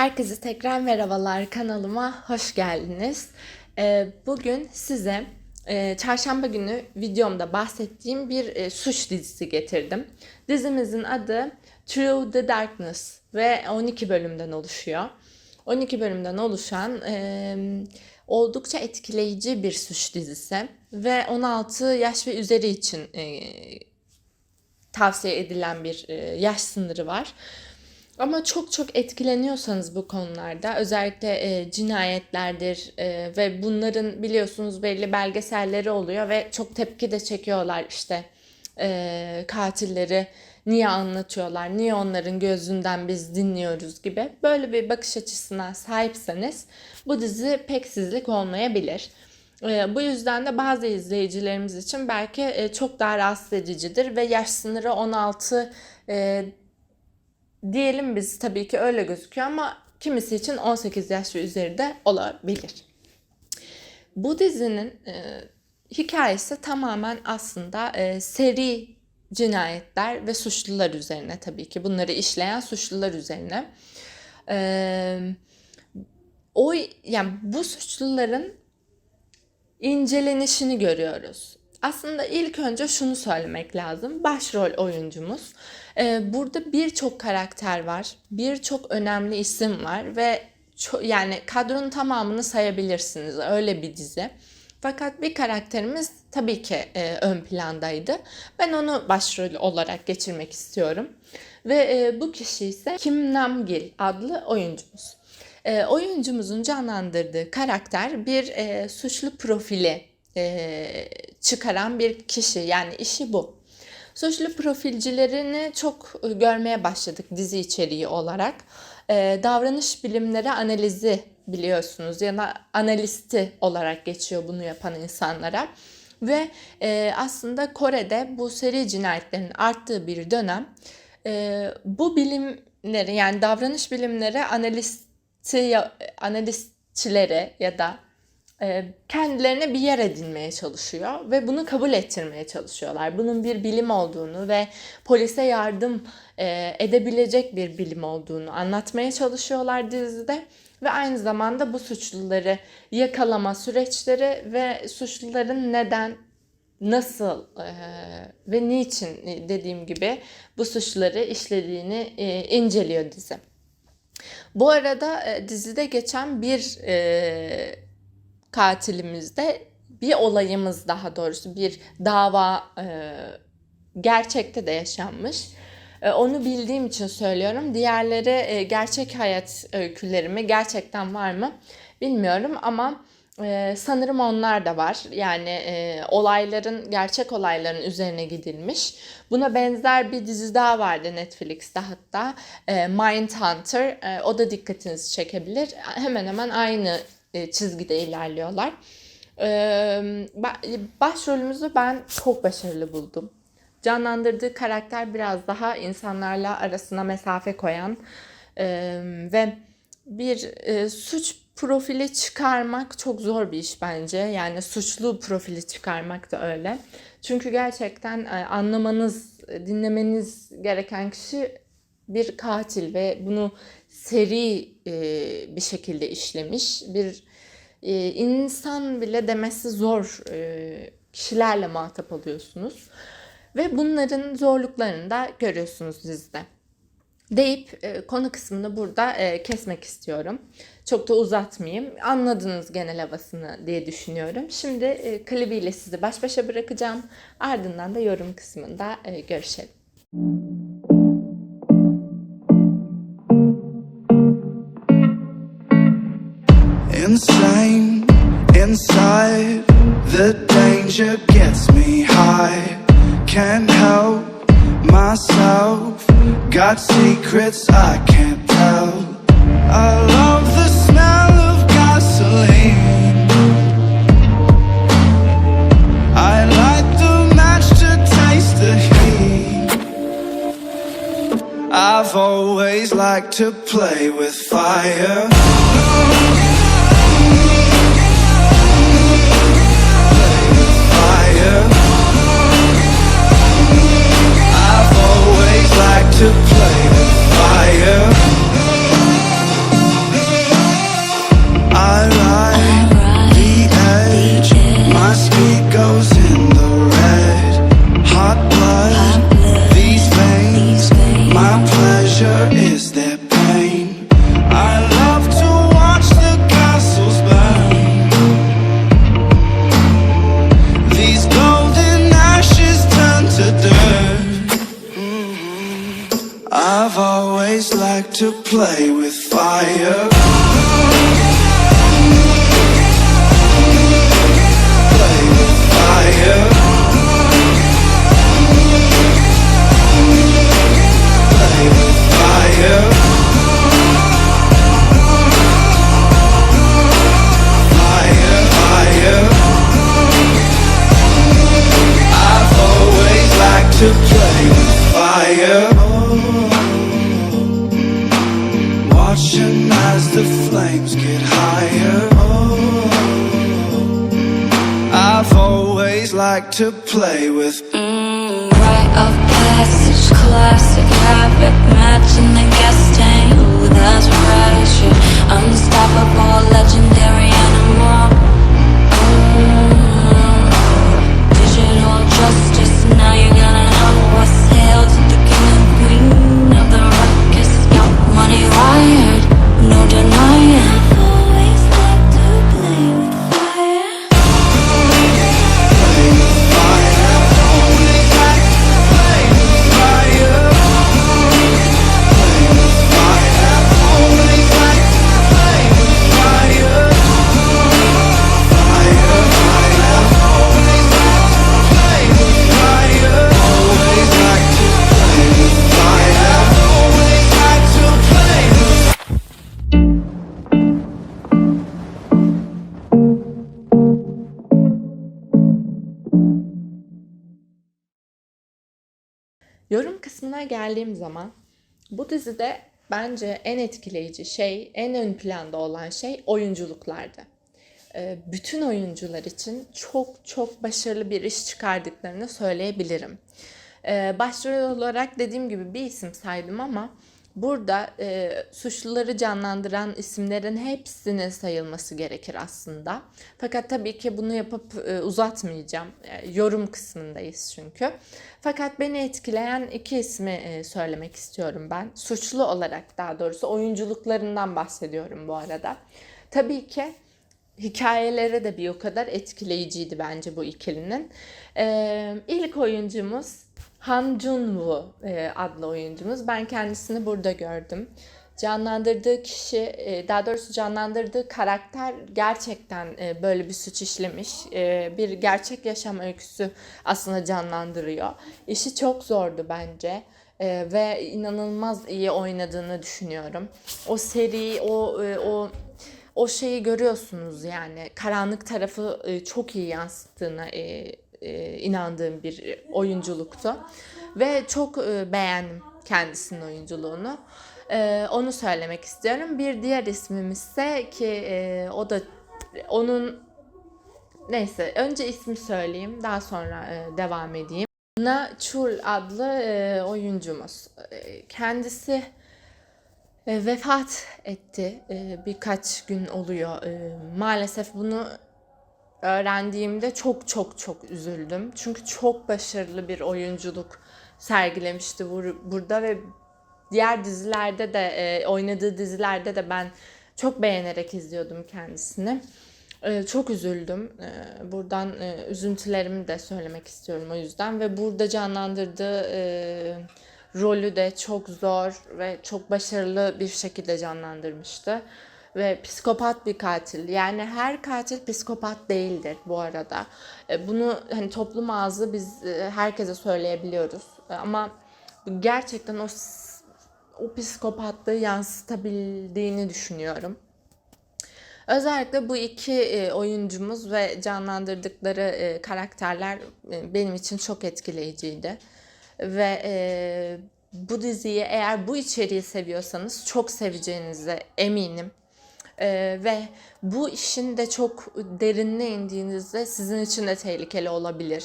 Herkese tekrar merhabalar, kanalıma hoş geldiniz. Bugün size çarşamba günü videomda bahsettiğim bir suç dizisi getirdim. Dizimizin adı Through the Darkness ve 12 bölümden oluşuyor. 12 bölümden oluşan oldukça etkileyici bir suç dizisi ve 16 yaş ve üzeri için tavsiye edilen bir yaş sınırı var. Ama çok etkileniyorsanız bu konularda, özellikle cinayetlerdir ve bunların biliyorsunuz belli belgeselleri oluyor ve çok tepki de çekiyorlar, işte katilleri niye anlatıyorlar, niye onların gözünden biz dinliyoruz gibi. Böyle bir bakış açısına sahipseniz bu dizi pek sizlik olmayabilir. Bu yüzden de bazı izleyicilerimiz için belki çok daha rahatsız edicidir ve yaş sınırı 16 diyelim, biz tabii ki öyle gözüküyor ama kimisi için 18 yaş ve üzeri de olabilir. Bu dizinin hikayesi tamamen aslında seri cinayetler ve suçlular üzerine, tabii ki bunları işleyen suçlular üzerine. Yani bu suçluların incelenişini görüyoruz. Aslında ilk önce şunu söylemek lazım. Başrol oyuncumuz. Burada birçok karakter var. Birçok önemli isim var ve yani kadronun tamamını sayabilirsiniz. Öyle bir dizi. Fakat bir karakterimiz tabii ki ön plandaydı. Ben onu başrol olarak geçirmek istiyorum. Ve bu kişi ise Kim Nam-gil adlı oyuncumuz. Oyuncumuzun canlandırdığı karakter bir suçlu profili çıkaran bir kişi. Yani işi bu. Suçlu profilcilerini çok görmeye başladık dizi içeriği olarak. Davranış bilimleri analizi biliyorsunuz, ya da analisti olarak geçiyor bunu yapan insanlara. Ve aslında Kore'de bu seri cinayetlerin arttığı bir dönem bu bilimleri, yani davranış bilimleri analistçileri ya da kendilerine bir yer edinmeye çalışıyor ve bunu kabul ettirmeye çalışıyorlar. Bunun bir bilim olduğunu ve polise yardım edebilecek bir bilim olduğunu anlatmaya çalışıyorlar dizide. Ve aynı zamanda bu suçluları yakalama süreçleri ve suçluların neden, nasıl ve niçin, dediğim gibi, bu suçları işlediğini inceliyor dizi. Bu arada dizide geçen bir katilimizde bir olayımız, daha doğrusu bir dava gerçekte de yaşanmış. Onu bildiğim için söylüyorum. Diğerleri gerçek hayat öyküleri mi, gerçekten var mı bilmiyorum ama sanırım onlar da var. Yani gerçek olayların üzerine gidilmiş. Buna benzer bir dizi daha vardı Netflix'te hatta. Mindhunter. O da dikkatinizi çekebilir. Hemen hemen aynı çizgide ilerliyorlar. Başrolümüzü ben çok başarılı buldum. Canlandırdığı karakter biraz daha insanlarla arasına mesafe koyan ve bir suç profili çıkarmak çok zor bir iş bence. Yani suçlu profili çıkarmak da öyle. Çünkü gerçekten anlamanız, dinlemeniz gereken kişi bir katil ve bunu seri bir şekilde işlemiş. Bir insan bile demesi zor kişilerle muhatap oluyorsunuz. Ve bunların zorluklarını da görüyorsunuz dizide. Deyip konu kısmını burada kesmek istiyorum. Çok da uzatmayayım. Anladınız genel havasını diye düşünüyorum. Şimdi klibiyle sizi baş başa bırakacağım. Ardından da yorum kısmında görüşelim. Insane, inside, the danger gets me high. Can't help myself, got secrets I can't tell. I love the smell of gasoline, I light the match to taste the heat. I've always liked to play with fire. To play with fire. to play with fire. Play with fire. Play with fire. Fire, fire. I've always liked to play with fire. Watching as the flames get higher. I've always liked to play with Rite of passage, classic habit, matching the gas tank. Ooh, that's pressure. Unstoppable, legendary animal. Digital justice, now you're gonna know what's hail to the king and queen of the ruckus. Young money wired, no denying. I've always liked to play with fire. play with fire. Always like to play with fire. Play with fire. Always like to play with fire. Fire, fire. Always like to play with fire. Always like to play with fire. Always like to play with Yorum kısmına geldiğim zaman bu dizide bence en etkileyici şey, en ön planda olan şey oyunculuklardı. Bütün oyuncular için çok çok başarılı bir iş çıkardıklarını söyleyebilirim. Başrol olarak dediğim gibi bir isim saydım ama burada suçluları canlandıran isimlerin hepsinin sayılması gerekir aslında. Fakat tabii ki bunu yapıp uzatmayacağım. Yorum kısmındayız çünkü. Fakat beni etkileyen iki ismi söylemek istiyorum ben. Suçlu olarak, daha doğrusu oyunculuklarından bahsediyorum bu arada. Tabii ki hikayeleri de bir o kadar etkileyiciydi bence bu ikilinin. İlk oyuncumuz Han Jun-woo adlı oyuncumuz. Ben kendisini burada gördüm. Canlandırdığı kişi, daha doğrusu canlandırdığı karakter gerçekten böyle bir suç işlemiş. Bir gerçek yaşam öyküsü aslında canlandırıyor. İşi çok zordu bence. Ve inanılmaz iyi oynadığını düşünüyorum. O seri, o şeyi görüyorsunuz yani. Karanlık tarafı çok iyi yansıttığına inandığım bir oyunculuktu. Ve çok beğendim kendisinin oyunculuğunu. Onu söylemek istiyorum. Bir diğer ismim ise ki o da onun, neyse önce ismi söyleyeyim, daha sonra devam edeyim. Na Chul adlı oyuncumuz. Kendisi vefat etti. Birkaç gün oluyor. Maalesef bunu öğrendiğimde çok çok çok üzüldüm. Çünkü çok başarılı bir oyunculuk sergilemişti burada ve diğer dizilerde de oynadığı dizilerde de ben çok beğenerek izliyordum kendisini. Çok üzüldüm. Buradan üzüntülerimi de söylemek istiyorum o yüzden. Ve burada canlandırdığı rolü de çok zor ve çok başarılı bir şekilde canlandırmıştı. Ve psikopat bir katil. Yani her katil psikopat değildir bu arada. Bunu hani toplum ağzı biz herkese söyleyebiliyoruz. Ama gerçekten o psikopatlığı yansıtabildiğini düşünüyorum. Özellikle bu iki oyuncumuz ve canlandırdıkları karakterler benim için çok etkileyiciydi. Ve bu diziyi eğer bu içeriği seviyorsanız çok seveceğinize eminim. Ve bu işin de çok derinine indiğinizde sizin için de tehlikeli olabilir.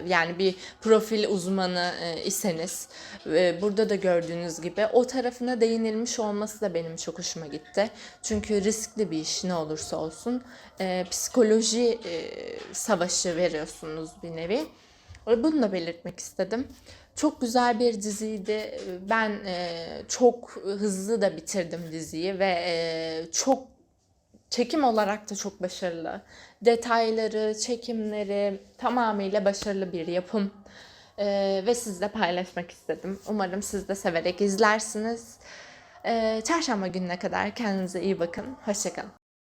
Yani bir profil uzmanı iseniz burada da gördüğünüz gibi o tarafına değinilmiş olması da benim çok hoşuma gitti. Çünkü riskli bir iş ne olursa olsun. Psikoloji savaşı veriyorsunuz bir nevi. Bunu da belirtmek istedim. Çok güzel bir diziydi. Ben çok hızlı da bitirdim diziyi ve çok çekim olarak da çok başarılı. Detayları, çekimleri tamamıyla başarılı bir yapım. Ve sizle paylaşmak istedim. Umarım siz de severek izlersiniz. Çarşamba gününe kadar kendinize iyi bakın. Hoşça kalın.